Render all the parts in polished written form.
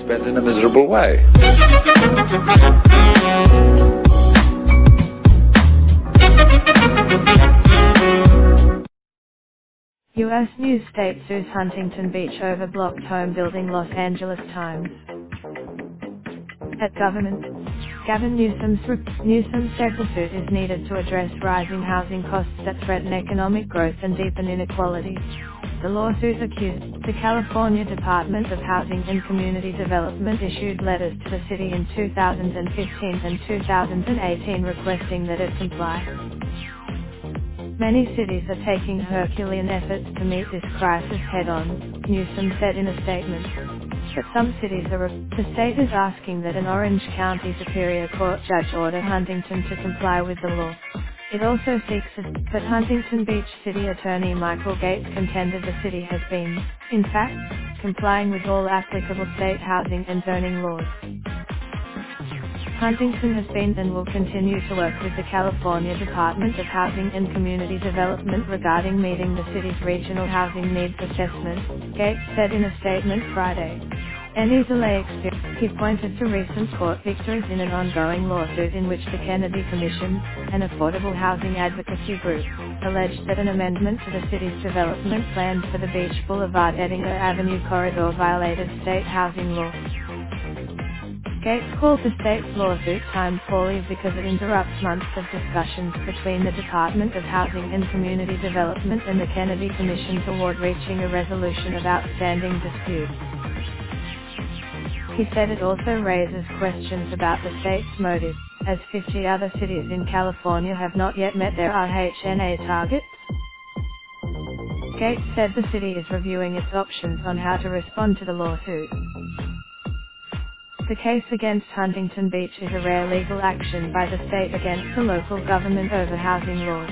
spent in a miserable way. U.S. news state sues Huntington Beach over blocked home building. Los Angeles Times. At government, Gavin Newsom said the suit is needed to address rising housing costs that threaten economic growth and deepen inequality. The lawsuit accused the California Department of Housing and Community Development issued letters to the city in 2015 and 2018 requesting that it comply. Many cities are taking Herculean efforts to meet this crisis head-on, Newsom said in a statement. But some cities the state is asking that an Orange County Superior Court judge order Huntington to comply with the law. It also seeks but Huntington Beach City Attorney Michael Gates contended the city has been, in fact, complying with all applicable state housing and zoning laws. Huntington has been and will continue to work with the California Department of Housing and Community Development regarding meeting the city's regional housing needs assessment, Gates said in a statement Friday. Any delay he pointed to recent court victories in an ongoing lawsuit in which the Kennedy Commission, an affordable housing advocacy group, alleged that an amendment to the city's development plans for the Beach Boulevard-Ettinger Avenue corridor violated state housing law. Gates called the state's lawsuit timed poorly because it interrupts months of discussions between the Department of Housing and Community Development and the Kennedy Commission toward reaching a resolution of outstanding disputes. He said it also raises questions about the state's motive, as 50 other cities in California have not yet met their RHNA targets. Gates said the city is reviewing its options on how to respond to the lawsuit. The case against Huntington Beach is a rare legal action by the state against the local government over housing laws.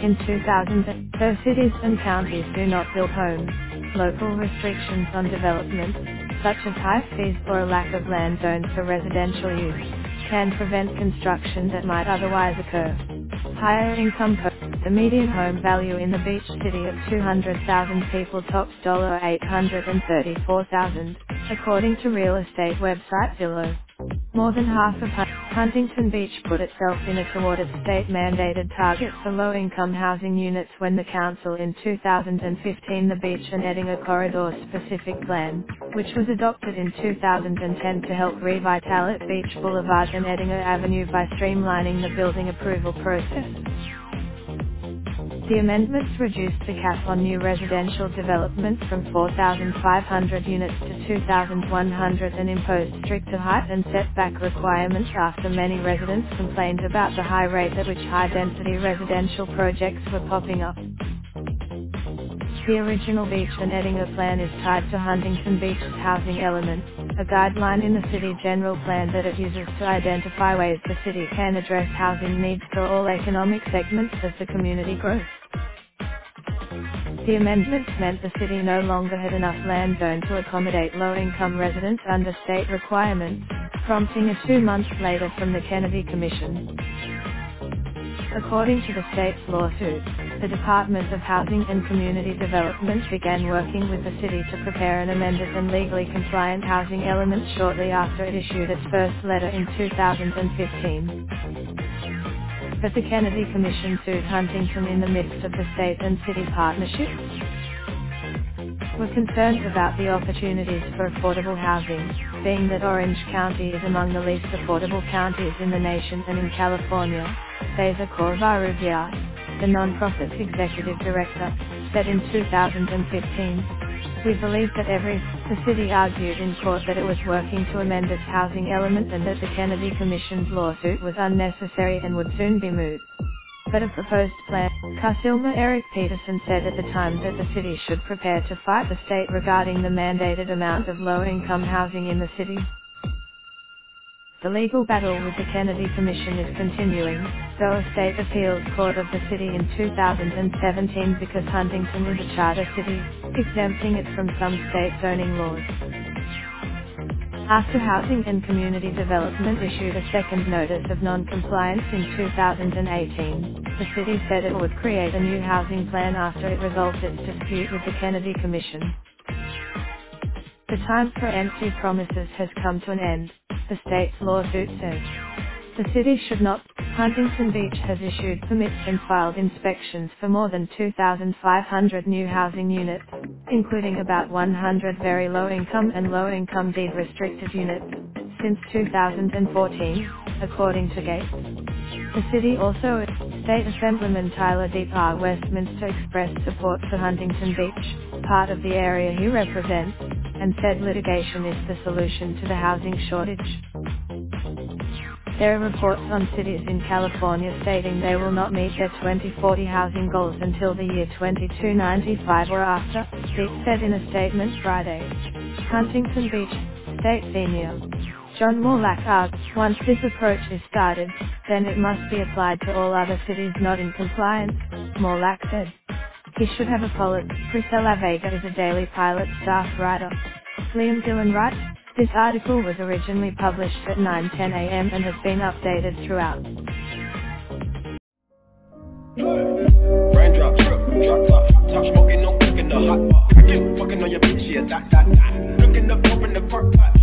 In 2000, though cities and counties do not build homes, local restrictions on development, such as high fees or a lack of land zoned for residential use, can prevent construction that might otherwise occur. Higher income the median home value in the beach city of 200,000 people tops $834,000, according to real estate website Zillow. More than half of Huntington Beach put itself in toward its state-mandated target for low-income housing units when the council in 2015 the Beach and Ettinger Corridor Specific Plan, which was adopted in 2010 to help revitalize Beach Boulevard and Ettinger Avenue by streamlining the building approval process. The amendments reduced the cap on new residential development from 4,500 units to 2,100 and imposed stricter height and setback requirements after many residents complained about the high rate at which high-density residential projects were popping up. The original Beach and Ettinger plan is tied to Huntington Beach's housing element, a guideline in the city general plan that it uses to identify ways the city can address housing needs for all economic segments as the community grows. The amendments meant the city no longer had enough land zoned to accommodate low-income residents under state requirements, prompting a 2 months later from the Kennedy Commission. According to the state's lawsuit, the Department of Housing and Community Development began working with the city to prepare an amended and legally compliant housing element shortly after it issued its first letter in 2015. But the Kennedy Commission sued Huntington in the midst of the state and city partnership. We're concerned about the opportunities for affordable housing, being that Orange County is among the least affordable counties in the nation and in California, Cesar Covarrubias, the nonprofit's executive director, said in 2015. We believe that the city argued in court that it was working to amend its housing element and that the Kennedy Commission's lawsuit was unnecessary and would soon be moot. But a proposed plan, Councilman Eric Peterson said at the time that the city should prepare to fight the state regarding the mandated amount of low-income housing in the city. The legal battle with the Kennedy Commission is continuing, though a state appeals court of the city in 2017 because Huntington is a charter city, exempting it from some state zoning laws. After Housing and Community Development issued a second notice of non-compliance in 2018, the city said it would create a new housing plan after it resolved its dispute with the Kennedy Commission. The time for empty promises has come to an end, the state's lawsuit says. The city should not. Huntington Beach has issued permits and filed inspections for more than 2,500 new housing units, including about 100 very low-income and low-income deed-restricted units, since 2014, according to Gates. The city also, State Assemblyman Tyler Deep Westminster expressed support for Huntington Beach, part of the area he represents, and said litigation is the solution to the housing shortage. There are reports on cities in California stating they will not meet their 2040 housing goals until the year 2295 or after, Deep said in a statement Friday. Huntington Beach State Senior John Morlack argued, once this approach is started, then it must be applied to all other cities not in compliance, Morlack said. He should have a policy. Priscilla Vega is a Daily Pilot staff writer. Liam Dillon writes, this article was originally published at 9:10 a.m. and has been updated throughout. Raindrop, drop top smoking, no cooking the hot pot. Fucking on your bitch, yeah, that. Looking up, open the park pot.